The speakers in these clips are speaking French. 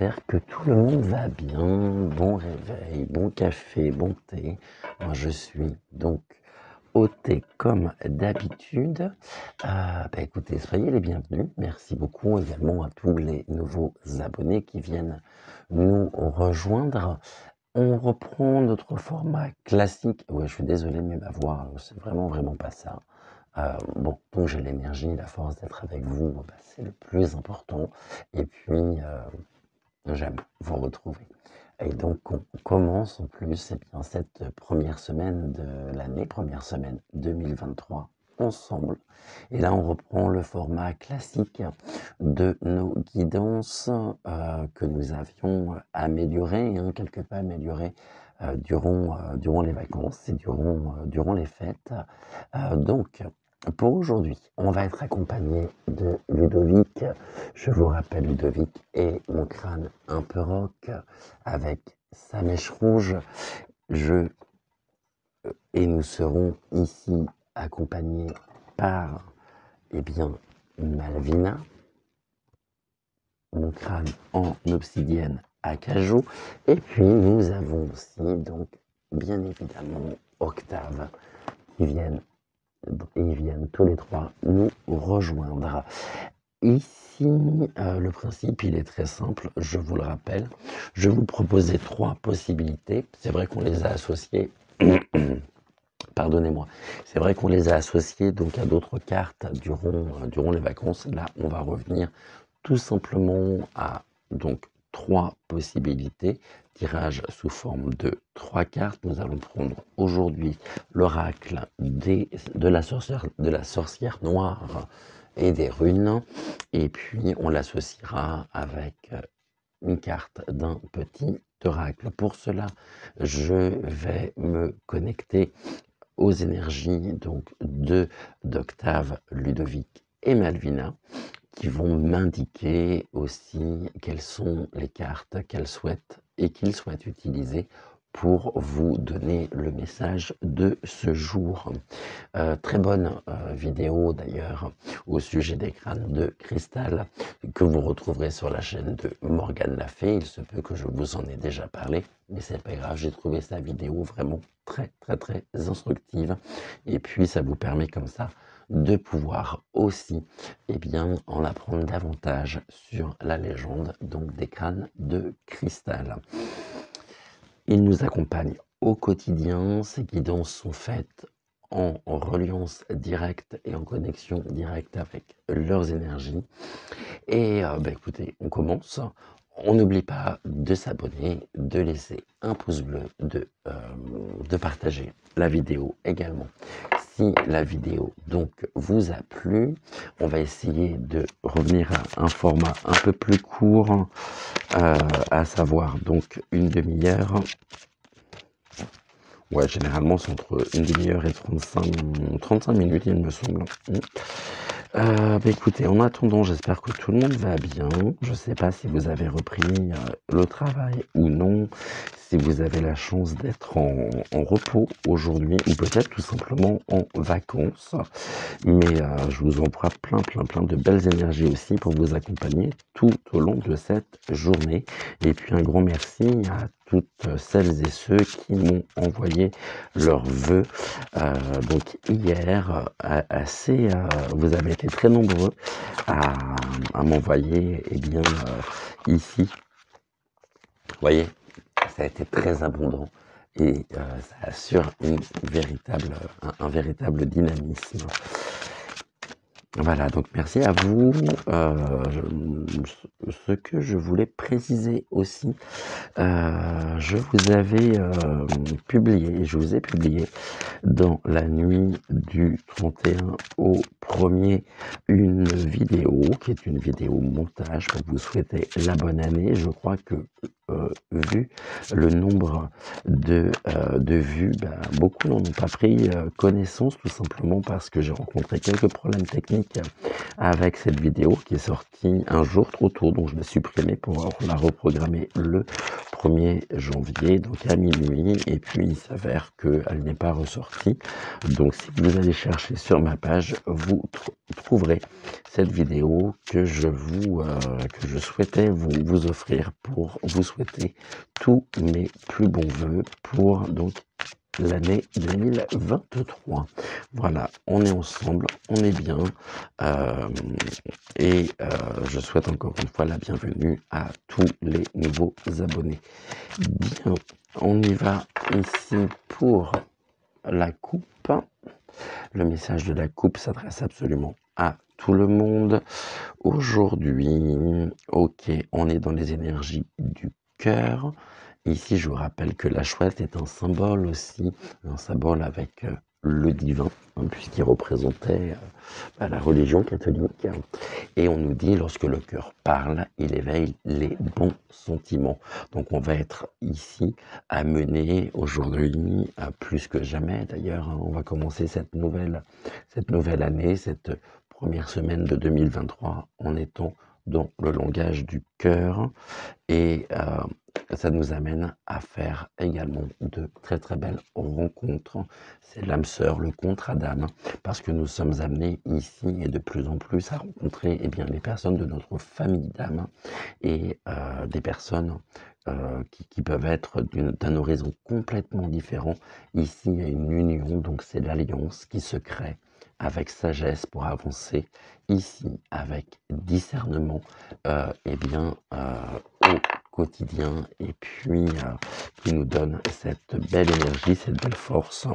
j'espère que tout le monde va bien. Bon réveil, bon café, bon thé. Moi, je suis donc au thé comme d'habitude. Écoutez, soyez les bienvenus. Merci beaucoup également à tous les nouveaux abonnés qui viennent nous rejoindre. On reprend notre format classique. Ouais, je suis désolé, mais ma voix, c'est vraiment pas ça. Donc j'ai l'énergie, la force d'être avec vous, c'est le plus important. Et puis, j'aime vous retrouver. Et donc, on commence en plus cette première semaine de l'année, première semaine 2023, ensemble. Et là, on reprend le format classique de nos guidances que nous avions améliorées, quelque peu améliorées durant les vacances et durant les fêtes. Donc, pour aujourd'hui, on va être accompagné de Ludovic. Je vous rappelle, Ludovic est mon crâne un peu rock avec sa mèche rouge. Et nous serons ici accompagnés par, Malvina, mon crâne en obsidienne à cajou. Et puis, nous avons aussi, donc, bien évidemment, Octave, qui viennent ils viennent tous les trois nous rejoindre. Ici, le principe, il est très simple, je vous le rappelle. Je vais vous proposer trois possibilités. C'est vrai qu'on les a associées, pardonnez-moi, c'est vrai qu'on les a associées donc à d'autres cartes durant les vacances. Là, on va revenir tout simplement à donc trois possibilités, tirage sous forme de trois cartes. Nous allons prendre aujourd'hui l'oracle de la sorcière noire et des runes, et puis on l'associera avec une carte d'un petit oracle. Pour cela, je vais me connecter aux énergies donc d'Octave, Ludovic et Malvina, qui vont m'indiquer aussi quelles sont les cartes qu'elles souhaitent et qu'ils souhaitent utiliser pour vous donner le message de ce jour. Très bonne vidéo d'ailleurs au sujet des crânes de cristal que vous retrouverez sur la chaîne de Morgane Lafay. Il se peut que je vous en ai déjà parlé, mais c'est pas grave, j'ai trouvé sa vidéo vraiment très instructive, et puis ça vous permet comme ça de pouvoir aussi en apprendre davantage sur la légende donc des crânes de cristal. Ils nous accompagnent au quotidien. Ces guidances sont faites en reliance directe et en connexion directe avec leurs énergies. Et écoutez, on commence. On n'oublie pas de s'abonner, de laisser un pouce bleu, de partager la vidéo également. Si la vidéo donc vous a plu, on va essayer de revenir à un format un peu plus court, à savoir donc une demi-heure. Ouais, généralement c'est entre une demi-heure et 35 minutes, il me semble. Écoutez, en attendant, j'espère que tout le monde va bien. Je ne sais pas si vous avez repris le travail ou non, si vous avez la chance d'être en repos aujourd'hui, ou peut-être tout simplement en vacances. Mais je vous envoie plein de belles énergies aussi pour vous accompagner tout au long de cette journée. Et puis un grand merci à toutes celles et ceux qui m'ont envoyé leurs vœux donc hier. Vous avez été très nombreux à m'envoyer ici. Vous voyez, ça a été très abondant et ça assure un véritable dynamisme. Voilà, donc merci à vous. Ce que je voulais préciser aussi, je vous ai publié dans la nuit du 31 au 1er une vidéo qui est une vidéo montage pour vous souhaiter la bonne année. Je crois que vu le nombre de vues, beaucoup n'en ont pas pris connaissance, tout simplement parce que j'ai rencontré quelques problèmes techniques avec cette vidéo qui est sortie un jour trop tôt, donc je l'ai supprimée pour la reprogrammer le 1er janvier, donc à minuit, et puis il s'avère qu'elle n'est pas ressortie. Donc si vous allez chercher sur ma page, vous trouverez cette vidéo que je souhaitais vous offrir pour vous souhaiter tous mes plus bons voeux pour donc l'année 2023. Voilà, on est ensemble, on est bien, et je souhaite encore une fois la bienvenue à tous les nouveaux abonnés. Bien, on y va ici pour la coupe. Le message de la coupe s'adresse absolument à tout le monde. Aujourd'hui, ok, on est dans les énergies du cœur. Ici, je vous rappelle que la chouette est un symbole aussi, un symbole avec le divin, hein, puisqu'il représentait la religion catholique. Et on nous dit, lorsque le cœur parle, il éveille les bons sentiments. Donc on va être ici amené aujourd'hui, plus que jamais d'ailleurs, hein, on va commencer cette nouvelle année, cette première semaine de 2023 en étant dans le langage du cœur, et ça nous amène à faire également de très très belles rencontres. C'est l'âme sœur, le contrat d'âme, parce que nous sommes amenés ici et de plus en plus à rencontrer les personnes de notre famille d'âme, et des personnes qui peuvent être d'un horizon complètement différent. Ici, il y a une union, donc c'est l'alliance qui se crée avec sagesse pour avancer ici avec discernement au quotidien, et puis qui nous donne cette belle énergie, cette belle force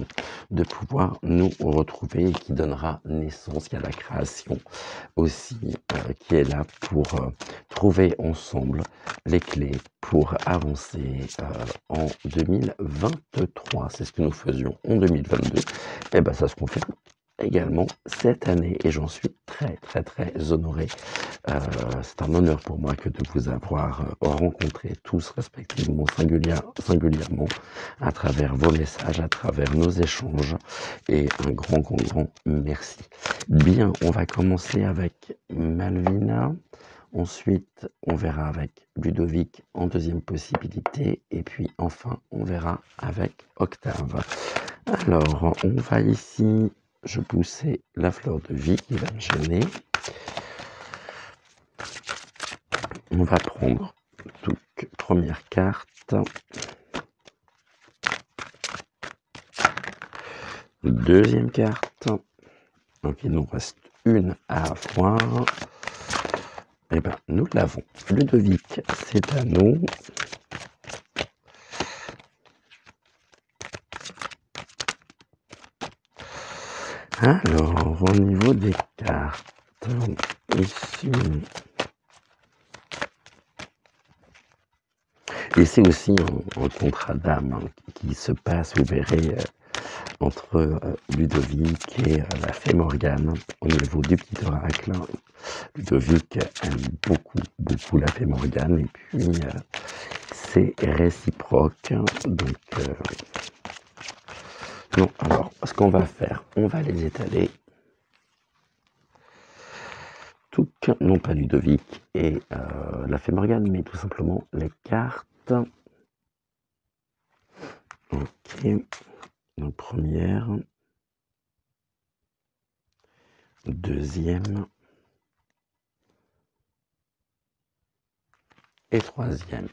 de pouvoir nous retrouver, et qui donnera naissance à la création aussi, qui est là pour trouver ensemble les clés pour avancer en 2023. C'est ce que nous faisions en 2022. Et ben ça se confirme également cette année, et j'en suis très très très honoré. C'est un honneur pour moi que de vous avoir rencontrés tous respectivement, singulièrement, à travers vos messages, à travers nos échanges, et un grand merci. Bien, on va commencer avec Malvina. Ensuite, on verra avec Ludovic en deuxième possibilité, et puis enfin, on verra avec Octave. Alors, on va ici, je poussais la fleur de vie qui va me gêner. On va prendre donc première carte, deuxième carte, donc il nous reste une à voir. Et ben nous l'avons. Ludovic, c'est à nous. Alors, au niveau des cartes, ici, et c'est aussi un contrat d'âme qui se passe, vous verrez, entre Ludovic et la fée Morgane au niveau du petit oracle. Ludovic aime beaucoup la fée Morgane, et puis c'est réciproque. Donc, non, alors, ce qu'on va faire, on va les étaler. Non pas Ludovic et la fée Morgane, mais tout simplement les cartes. Ok, donc première, deuxième et troisième.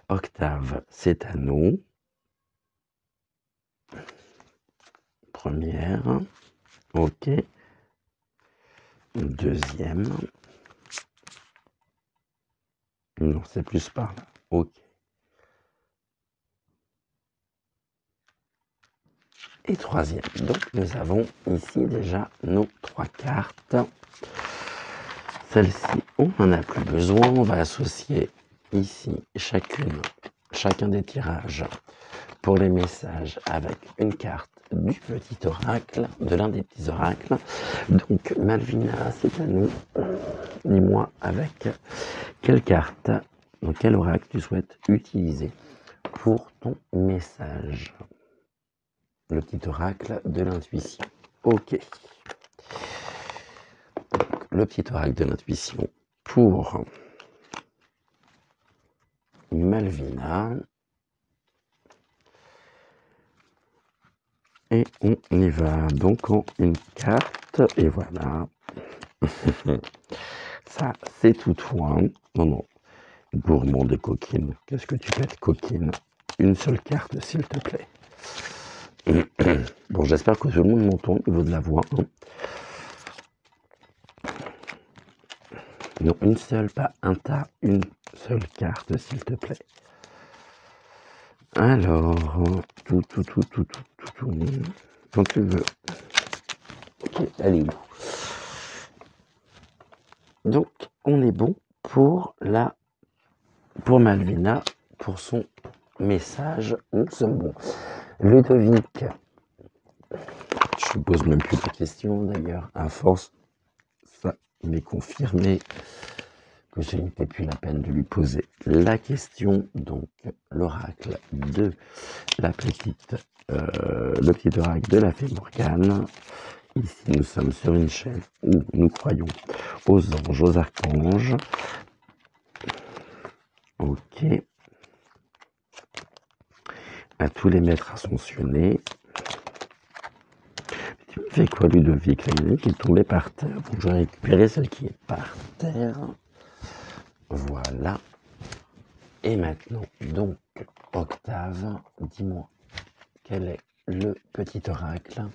Octave, c'est à nous. Première, ok. Deuxième. Non, c'est plus par là. Ok. Et troisième. Donc nous avons ici déjà nos trois cartes. Celle-ci, on n'en a plus besoin. On va associer ici chacun des tirages pour les messages avec une carte du petit oracle, de l'un des petits oracles. Donc Malvina, c'est à nous. Dis-moi avec quelle carte, donc quel oracle tu souhaites utiliser pour ton message. Le petit oracle de l'intuition. Ok. Donc, le petit oracle de l'intuition pour Malvina. Et on y va donc en une carte, et voilà. Ça, c'est tout toi. Non, non. Gourmand de coquine. Qu'est-ce que tu peux être coquine? Une seule carte, s'il te plaît. Bon, j'espère que tout le monde m'entend au niveau de la voix. Hein. Non, une seule, pas un tas, une seule carte, s'il te plaît. Alors, tout, quand tu veux. Ok, allez où? Donc, on est bon pour Malvina, pour son message. Nous sommes bons. Ludovic, je ne pose même plus de questions d'ailleurs. À force, ça m'est confirmé que ce n'était plus la peine de lui poser la question. Donc, l'oracle de la petite, le petit oracle de la fée Morgane. Ici, nous sommes sur une chaîne où nous croyons aux anges, aux archanges. Ok. À tous les maîtres ascensionnés. Tu me fais quoi, Ludovic? La musique est tombée par terre. Bon, je vais récupérer celle qui est par terre. Voilà. Et maintenant, donc, Octave, dis-moi, quel est le petit oracle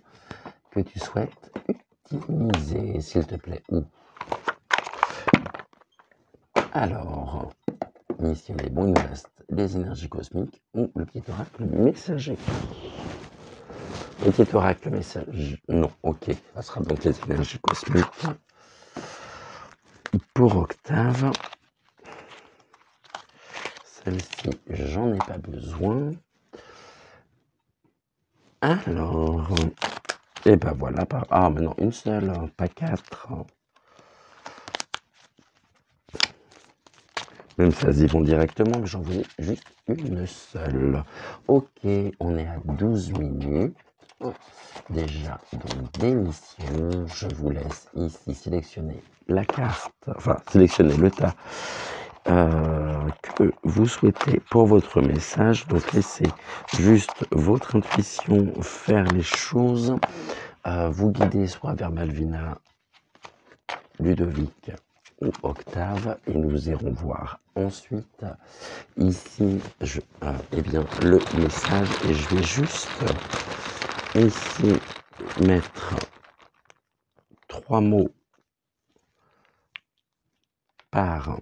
que tu souhaites utiliser, s'il te plaît? Alors, ici on est bon, il nous reste les énergies cosmiques ou le petit oracle messager. Le petit oracle messager, non, ok, ça sera donc les énergies cosmiques. Pour Octave, celle-ci, j'en ai pas besoin. Alors, et ben voilà, ah mais non, une seule, pas quatre. Même ça, ils y vont directement, mais j'en voulais juste une seule. Ok, on est à 12 minutes. Déjà, donc d'émission, je vous laisse ici sélectionner la carte, enfin sélectionner le tas que vous souhaitez pour votre message. Donc laissez juste votre intuition faire les choses, vous guider soit vers Malvina, Ludovic ou Octave, et nous irons voir ensuite ici eh bien, le message, et je vais juste ici mettre 3 mots par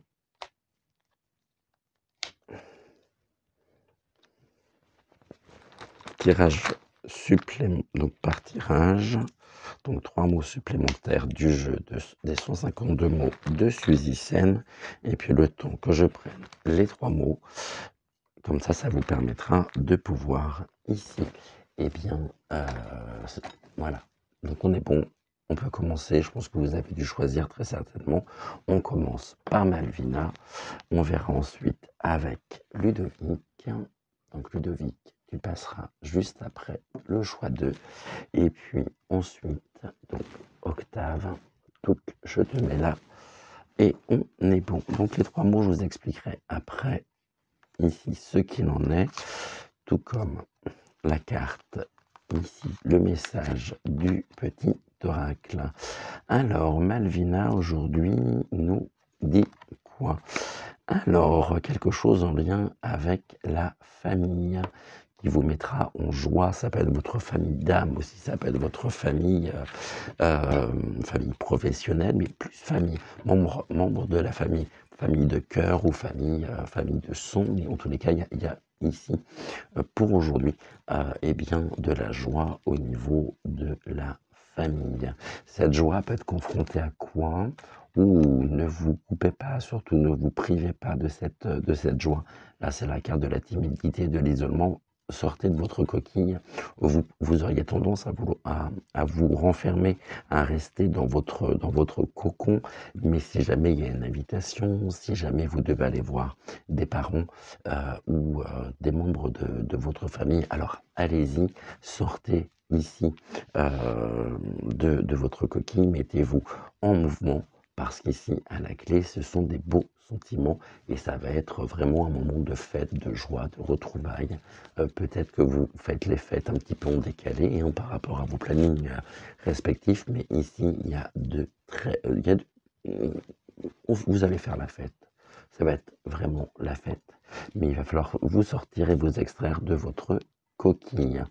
tirage supplémentaire, donc par tirage, donc 3 mots supplémentaires du jeu des 152 mots de Suzy Sen, et puis le temps que je prenne les 3 mots, comme ça vous permettra de pouvoir ici, eh bien, voilà, donc on est bon. On peut commencer, je pense que vous avez dû choisir très certainement. On commence par Malvina, on verra ensuite avec Ludovic. Donc Ludovic, tu passeras juste après le choix 2. Et puis ensuite, donc Octave, donc je te mets là. Et on est bon. Donc les 3 mots, je vous expliquerai après ici ce qu'il en est. Tout comme la carte ici, le message du petit oracle. Alors, Malvina, aujourd'hui, nous dit quoi? Alors, quelque chose en lien avec la famille qui vous mettra en joie. Ça peut être votre famille d'âme aussi, ça peut être votre famille, famille professionnelle, mais plus famille, membre de la famille, famille de cœur ou famille, famille de son. Mais en tous les cas, il y a ici, pour aujourd'hui, eh bien, de la joie au niveau de la famille. Cette joie peut être confrontée à quoi? Ou ne vous coupez pas, surtout ne vous privez pas de cette joie. Là, c'est la carte de la timidité, de l'isolement. Sortez de votre coquille. Vous auriez tendance à vous renfermer, à rester dans votre cocon. Mais si jamais il y a une invitation, si jamais vous devez aller voir des parents ou des membres de votre famille, alors allez-y, sortez ici de votre coquille, mettez-vous en mouvement, parce qu'ici, à la clé, ce sont des beaux sentiments et ça va être vraiment un moment de fête, de joie, de retrouvailles. Peut-être que vous faites les fêtes un petit peu en décalé hein, par rapport à vos plannings respectifs, mais ici, il y a vous allez faire la fête. Ça va être vraiment la fête. Mais il va falloir vous sortir et vous extraire de votre coquille.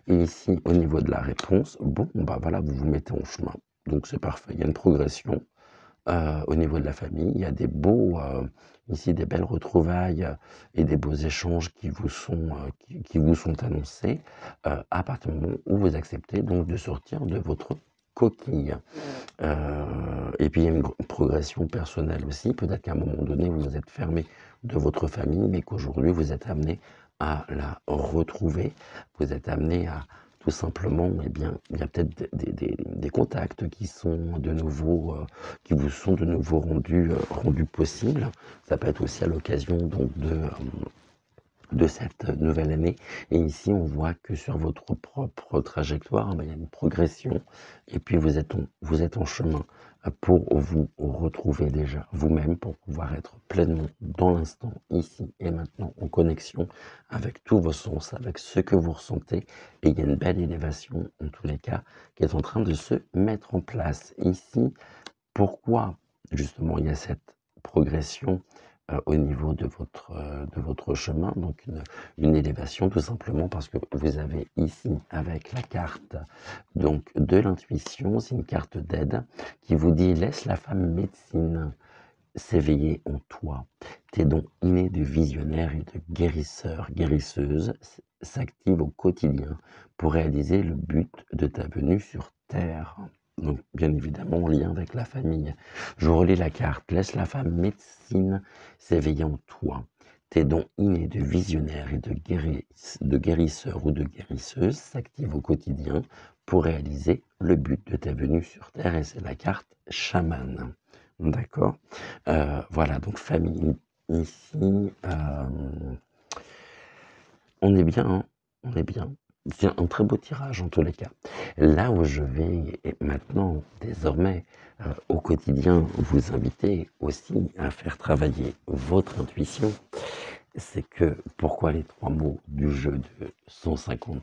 Et ici, au niveau de la réponse, bon, bah voilà, vous vous mettez en chemin. Donc c'est parfait, il y a une progression. Au niveau de la famille, il y a ici des belles retrouvailles et des beaux échanges qui vous sont annoncés à partir du moment où vous acceptez donc de sortir de votre coquille. Et puis il y a une progression personnelle aussi. Peut-être qu'à un moment donné, vous vous êtes fermé de votre famille, mais qu'aujourd'hui, vous êtes amené à la retrouver. Vous êtes amené à tout simplement, eh bien, il y a peut-être des contacts qui sont de nouveau, qui vous sont de nouveau rendus possibles. Ça peut être aussi à l'occasion donc de cette nouvelle année. Et ici, on voit que sur votre propre trajectoire, il y a une progression. Et puis, vous êtes en chemin pour vous retrouver déjà vous-même, pour pouvoir être pleinement dans l'instant, ici et maintenant, en connexion avec tous vos sens, avec ce que vous ressentez. Et il y a une belle élévation, en tous les cas, qui est en train de se mettre en place ici. Pourquoi, justement, il y a cette progression au niveau de votre chemin, donc une élévation tout simplement parce que vous avez ici avec la carte donc de l'intuition, c'est une carte d'aide qui vous dit laisse la femme médecine s'éveiller en toi. Tes dons innés de visionnaire et de guérisseur, guérisseuse s'activent au quotidien pour réaliser le but de ta venue sur Terre. Donc, bien évidemment, en lien avec la famille. Je relis la carte. Laisse la femme médecine s'éveiller en toi. Tes dons innés de visionnaire et de guérisseur ou de guérisseuse s'activent au quotidien pour réaliser le but de ta venue sur Terre. Et c'est la carte chaman. D'accord. Voilà, donc famille. Ici, on est bien, hein, on est bien. C'est un très beau tirage en tous les cas. Là où je vais maintenant, désormais, au quotidien, vous inviter aussi à faire travailler votre intuition, c'est que pourquoi les 3 mots du jeu de 150,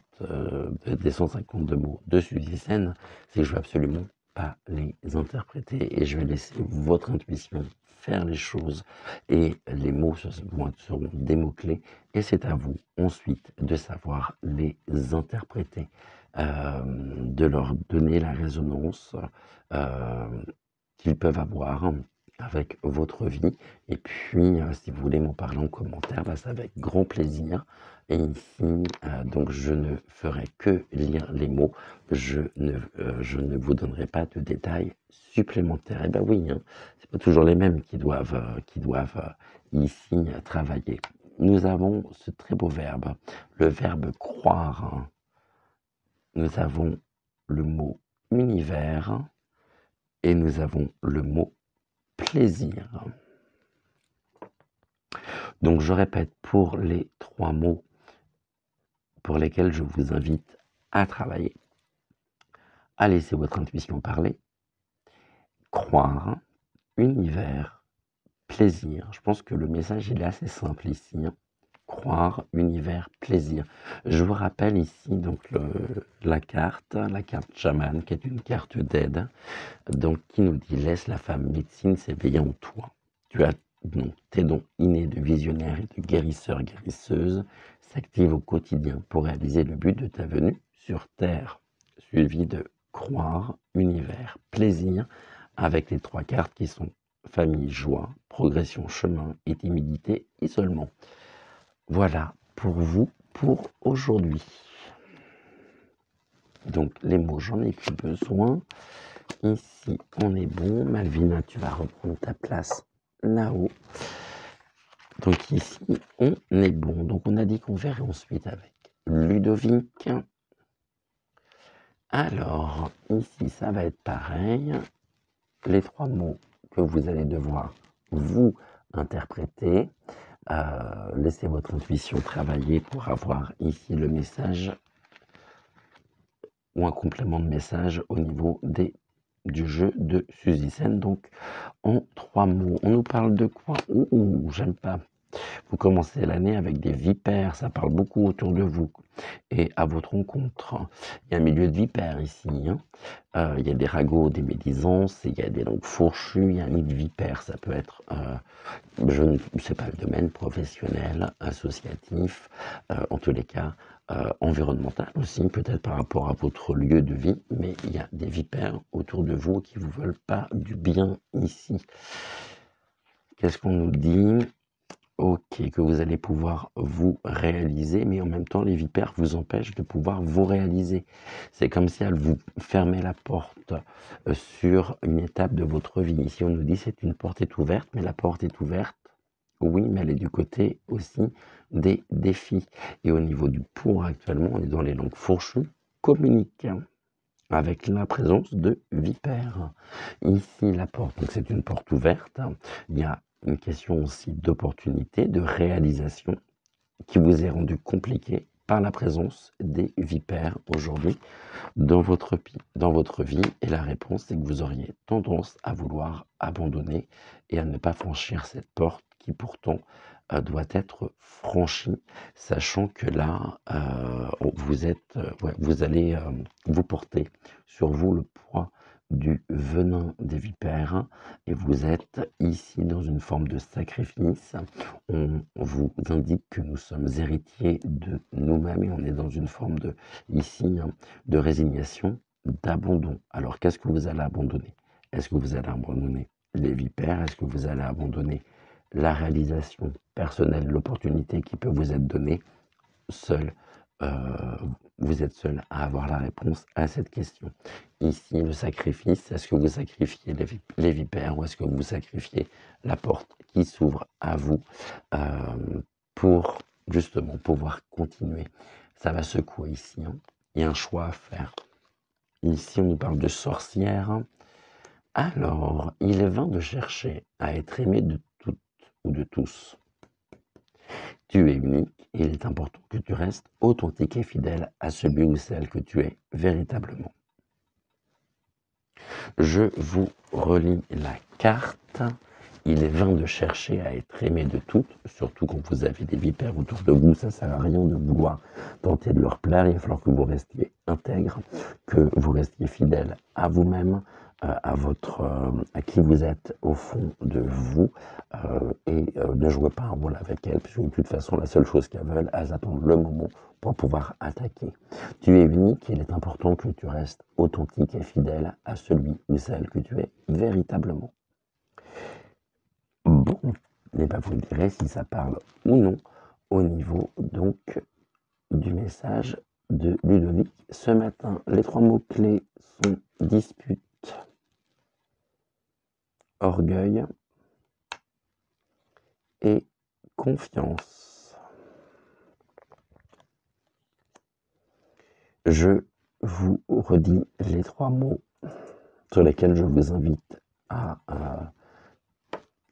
des 152 mots de Suzy Sen, c'est que je veux absolument pas les interpréter et je vais laisser votre intuition faire les choses et les mots seront des mots-clés et c'est à vous ensuite de savoir les interpréter, de leur donner la résonance qu'ils peuvent avoir avec votre vie. Et puis, si vous voulez m'en parler en commentaire, c'est avec grand plaisir. Et ici, donc je ne ferai que lire les mots. Je ne vous donnerai pas de détails supplémentaires. Eh ben oui, hein, c'est pas toujours les mêmes qui doivent ici travailler. Nous avons ce très beau verbe, le verbe croire. Nous avons le mot univers et nous avons le mot plaisir. Donc je répète pour les 3 mots pour lesquels je vous invite à travailler, à laisser votre intuition parler, croire, univers, plaisir. Je pense que le message il est assez simple ici. Hein. Croire, univers, plaisir. Je vous rappelle ici donc la carte chaman, qui est une carte d'aide, donc qui nous dit laisse la femme médecine s'éveiller en toi. Tu as donc tes dons innés de visionnaire et de guérisseur, guérisseuse s'activent au quotidien pour réaliser le but de ta venue sur Terre, suivi de croire, univers, plaisir, avec les 3 cartes qui sont famille, joie, progression, chemin et timidité, isolement. Voilà pour vous pour aujourd'hui. Donc les mots, j'en ai plus besoin. Ici, on est bon. Malvina, tu vas reprendre ta place là-haut. Donc ici, on est bon. Donc on a dit qu'on verrait ensuite avec Ludovic. Alors, ici, ça va être pareil. Les 3 mots que vous allez devoir vous interpréter. Laissez votre intuition travailler pour avoir ici le message ou un complément de message au niveau des du jeu de Suzy Sen, donc en 3 mots. On nous parle de quoi? Ouh, j'aime pas. Vous commencez l'année avec des vipères, ça parle beaucoup autour de vous et à votre rencontre. Il y a un milieu de vipères ici, hein. Il y a des ragots, des médisances, il y a des langues fourchues, il y a un nid de vipères, ça peut être, je ne sais pas, le domaine professionnel, associatif, en tous les cas, environnemental aussi, peut-être par rapport à votre lieu de vie, mais il y a des vipères autour de vous qui ne vous veulent pas du bien ici. Qu'est-ce qu'on nous dit? Ok, que vous allez pouvoir vous réaliser, mais en même temps, les vipères vous empêchent de pouvoir vous réaliser. C'est comme si elles vous fermaient la porte sur une étape de votre vie. Ici, on nous dit c'est une porte est ouverte, mais la porte est ouverte. Oui, mais elle est du côté aussi des défis. Et au niveau du pour actuellement, on est dans les langues fourchues, communique avec la présence de vipères. Ici, la porte, donc c'est une porte ouverte. Il y a une question aussi d'opportunité, de réalisation qui vous est rendue compliquée par la présence des vipères aujourd'hui dans votre vie. Et la réponse, c'est que vous auriez tendance à vouloir abandonner et à ne pas franchir cette porte qui pourtant doit être franchie, sachant que là, vous allez vous porter sur vous le poids du venin des vipères et vous êtes ici dans une forme de sacrifice. On vous indique que nous sommes héritiers de nous-mêmes et on est dans une forme de, ici, de résignation, d'abandon. Alors qu'est-ce que vous allez abandonner? Est-ce que vous allez abandonner les vipères? Est-ce que vous allez abandonner la réalisation personnelle, l'opportunité qui peut vous être donnée? Seul, vous êtes seul à avoir la réponse à cette question. Ici, le sacrifice, est-ce que vous sacrifiez les vipères ou est-ce que vous sacrifiez la porte qui s'ouvre à vous pour justement pouvoir continuer? Ça va secouer ici, hein. Il y a un choix à faire. Ici, on nous parle de sorcière. Alors, il est vain de chercher à être aimé de toutes ou de tous. Tu es unique et il est important que tu restes authentique et fidèle à celui ou celle que tu es véritablement. Je vous relis la carte. Il est vain de chercher à être aimé de toutes, surtout quand vous avez des vipères autour de vous. Ça ne sert à rien de vouloir tenter de leur plaire. Il va falloir que vous restiez intègre, que vous restiez fidèle à vous-même, à qui vous êtes au fond de vous, et ne jouez pas un rôle avec elles, puisque de toute façon, la seule chose qu'elles veulent, elles attendent le moment pour pouvoir attaquer. Tu es unique, il est important que tu restes authentique et fidèle à celui ou celle que tu es véritablement. Bon, et bien vous me direz si ça parle ou non au niveau donc du message de Ludovic. Ce matin, les 3 mots-clés sont dispute, orgueil et confiance. Je vous redis les 3 mots sur lesquels je vous invite à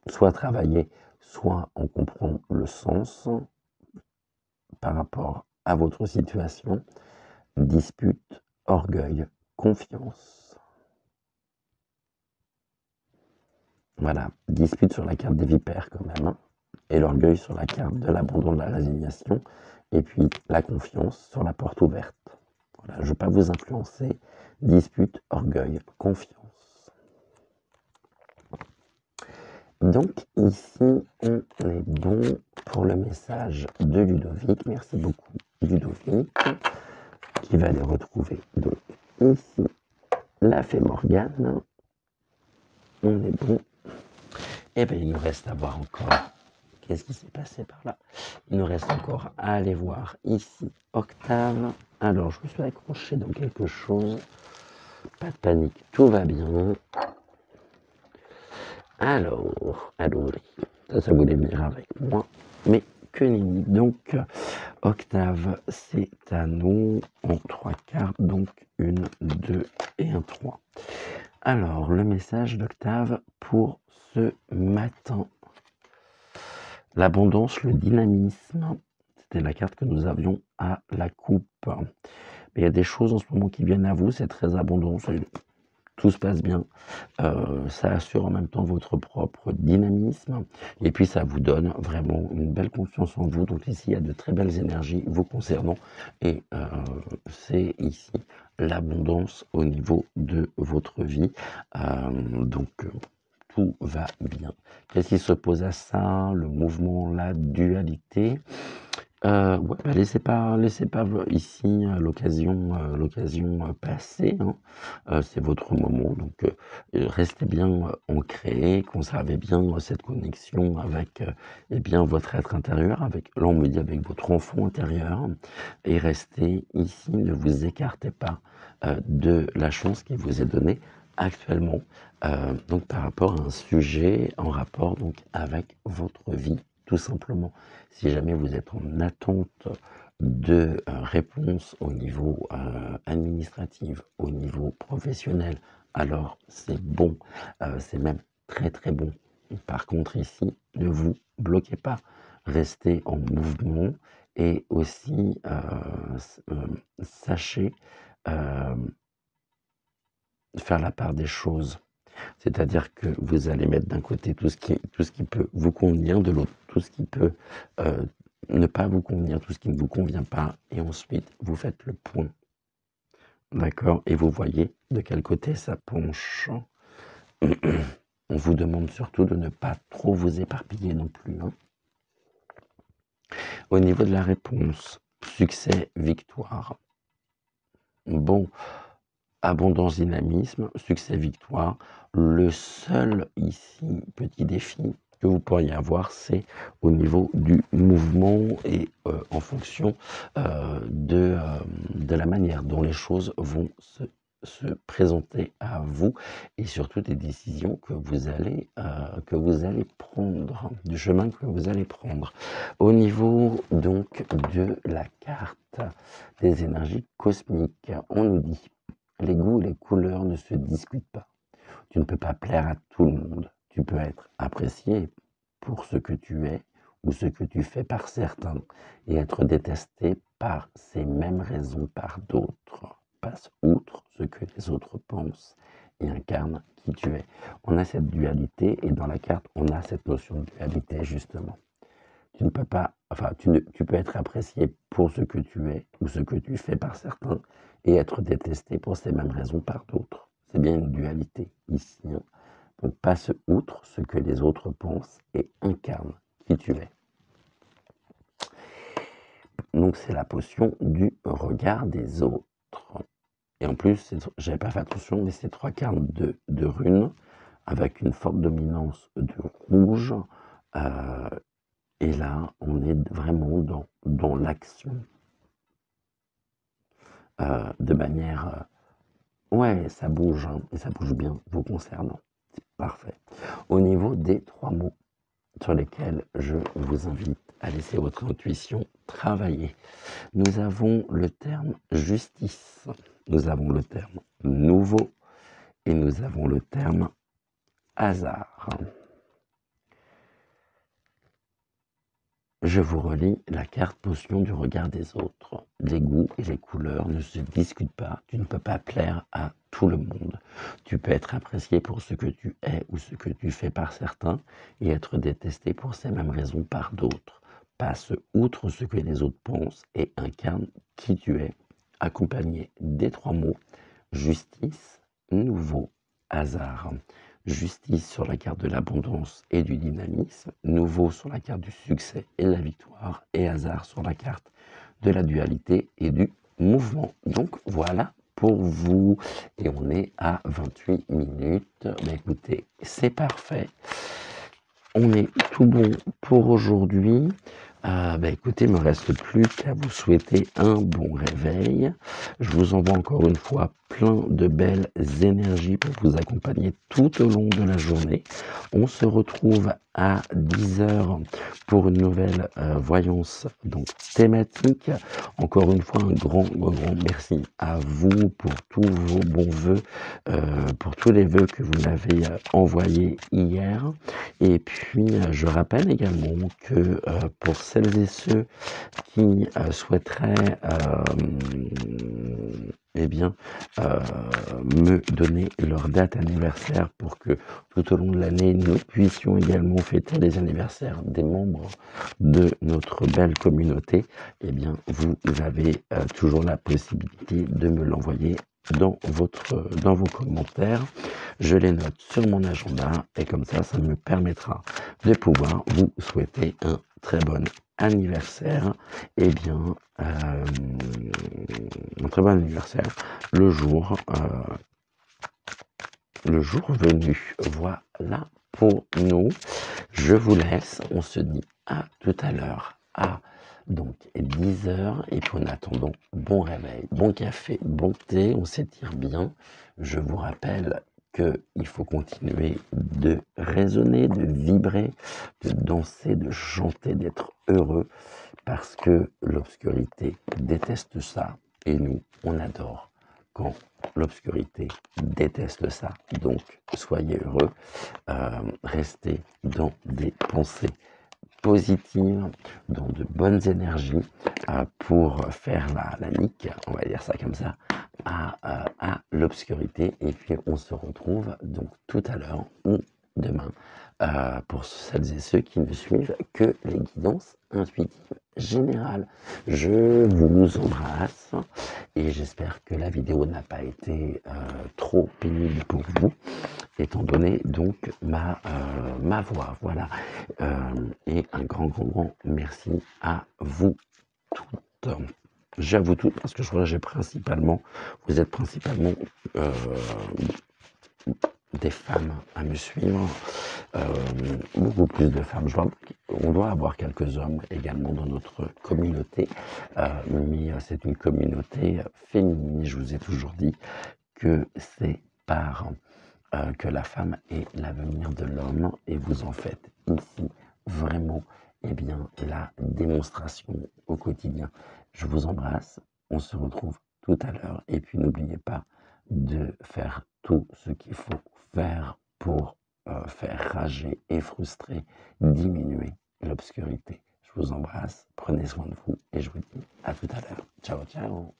soit travailler, soit en comprendre le sens par rapport à votre situation. Dispute, orgueil, confiance. Voilà, dispute sur la carte des vipères quand même, hein, et l'orgueil sur la carte de l'abandon, de la résignation, et puis la confiance sur la porte ouverte. Voilà, je ne veux pas vous influencer. Dispute, orgueil, confiance. Donc ici, on est bon pour le message de Ludovic. Merci beaucoup Ludovic, qui va les retrouver. Donc ici, la fée Morgane. On est bon. Et bien il nous reste à voir encore. Qu'est-ce qui s'est passé par là? Il nous reste encore à aller voir ici Octave. Alors je me suis accroché dans quelque chose. Pas de panique, tout va bien. Alors, ça voulait venir avec moi, mais que nenni. Donc, Octave, c'est à nous en 3 cartes, donc 1, 2 et un 3. Alors, le message d'Octave pour ce matin. L'abondance, le dynamisme, c'était la carte que nous avions à la coupe. Mais il y a des choses en ce moment qui viennent à vous, c'est très abondant. tout se passe bien. Ça assure en même temps votre propre dynamisme et puis ça vous donne vraiment une belle confiance en vous. Donc ici, il y a de très belles énergies vous concernant et c'est ici l'abondance au niveau de votre vie. Donc tout va bien. Qu'est-ce qui s'oppose à ça? Le mouvement, la dualité. Ouais, bah, laissez pas ici l'occasion passer, hein. C'est votre moment, donc restez bien ancré, conservez bien cette connexion avec eh bien, votre être intérieur, avec, là on me dit avec votre enfant intérieur, et restez ici, ne vous écartez pas de la chance qui vous est donnée actuellement, donc par rapport à un sujet en rapport donc avec votre vie, tout simplement. Si jamais vous êtes en attente de réponses au niveau administratif, au niveau professionnel, alors c'est bon, c'est même très très bon. Par contre ici, ne vous bloquez pas, restez en mouvement et aussi sachez faire la part des choses. C'est-à-dire que vous allez mettre d'un côté tout ce qui peut vous convenir, de l'autre tout ce qui peut ne pas vous convenir, tout ce qui ne vous convient pas, et ensuite vous faites le point. D'accord? Et vous voyez de quel côté ça penche. On vous demande surtout de ne pas trop vous éparpiller non plus, hein. Au niveau de la réponse, succès, victoire. Bon, abondance, dynamisme, succès, victoire. Le seul ici petit défi que vous pourriez avoir, c'est au niveau du mouvement et en fonction de la manière dont les choses vont se présenter à vous et surtout des décisions que vous allez prendre, du chemin que vous allez prendre. Au niveau donc de la carte des énergies cosmiques, on nous dit: les goûts et les couleurs ne se discutent pas. Tu ne peux pas plaire à tout le monde. Tu peux être apprécié pour ce que tu es ou ce que tu fais par certains et être détesté par ces mêmes raisons par d'autres. Passe outre ce que les autres pensent et incarne qui tu es. On a cette dualité et dans la carte, on a cette notion de dualité justement. Tu ne peux pas, enfin, tu peux être apprécié pour ce que tu es ou ce que tu fais par certains et être détesté pour ces mêmes raisons par d'autres. C'est bien une dualité ici, hein. Donc passe outre ce que les autres pensent et incarne qui tu es. Donc c'est la potion du regard des autres. Et en plus, j'avais pas fait attention, mais c'est 3 cartes de runes avec une forte dominance de rouge. Et là, on est vraiment dans l'action. De manière... ouais, ça bouge, hein, et ça bouge bien vous concernant. C'est parfait. Au niveau des 3 mots sur lesquels je vous invite à laisser votre intuition travailler, nous avons le terme justice, nous avons le terme nouveau et nous avons le terme hasard. Je vous relis la carte potion du regard des autres. Les goûts et les couleurs ne se discutent pas. Tu ne peux pas plaire à tout le monde. Tu peux être apprécié pour ce que tu es ou ce que tu fais par certains et être détesté pour ces mêmes raisons par d'autres. Passe outre ce que les autres pensent et incarne qui tu es, accompagné des 3 mots justice, nouveau, hasard. Justice sur la carte de l'abondance et du dynamisme, nouveau sur la carte du succès et de la victoire, et hasard sur la carte de la dualité et du mouvement. Donc voilà pour vous. Et on est à 28 minutes. Écoutez, c'est parfait. On est tout bon pour aujourd'hui. Écoutez, il ne me reste plus qu'à vous souhaiter un bon réveil. Je vous envoie encore une fois plein de belles énergies pour vous accompagner tout au long de la journée. On se retrouve à 10h pour une nouvelle voyance donc thématique. Encore une fois, un grand merci à vous pour tous vos bons vœux, pour tous les vœux que vous m'avez envoyés hier. Et puis, je rappelle également que pour celles et ceux qui souhaiteraient eh bien, me donner leur date anniversaire pour que tout au long de l'année, nous puissions également fêter les anniversaires des membres de notre belle communauté. Eh bien, vous avez toujours la possibilité de me l'envoyer dans vos commentaires. Je les note sur mon agenda et comme ça me permettra de pouvoir vous souhaiter un très bon anniversaire. Eh bien, un très bon anniversaire le jour venu. Voilà pour nous. Je vous laisse. On se dit à tout à l'heure à donc 10 heures. Et puis en attendant, bon réveil, bon café, bon thé. On s'étire bien. Je vous rappelle qu'il faut continuer de raisonner, de vibrer, de danser, de chanter, d'être heureux parce que l'obscurité déteste ça et nous, on adore quand l'obscurité déteste ça. Donc, soyez heureux, restez dans des pensées positives, dans de bonnes énergies pour faire la nique, on va dire ça comme ça, à l'obscurité. Et puis, on se retrouve donc tout à l'heure ou demain pour celles et ceux qui ne suivent que les guidances intuitives générales. Je vous embrasse et j'espère que la vidéo n'a pas été trop pénible pour vous, étant donné donc ma voix. Voilà. Et un grand merci à vous toutes. J'avoue toutes parce que je crois que vous êtes principalement des femmes à me suivre, beaucoup plus de femmes. On doit avoir quelques hommes également dans notre communauté, mais c'est une communauté féminine. Je vous ai toujours dit que c'est par que la femme est l'avenir de l'homme et vous en faites ici vraiment bien, la démonstration au quotidien. Je vous embrasse, on se retrouve tout à l'heure et puis n'oubliez pas de faire tout ce qu'il faut faire pour faire rager et frustrer, diminuer l'obscurité. Je vous embrasse, prenez soin de vous et je vous dis à tout à l'heure. Ciao, ciao.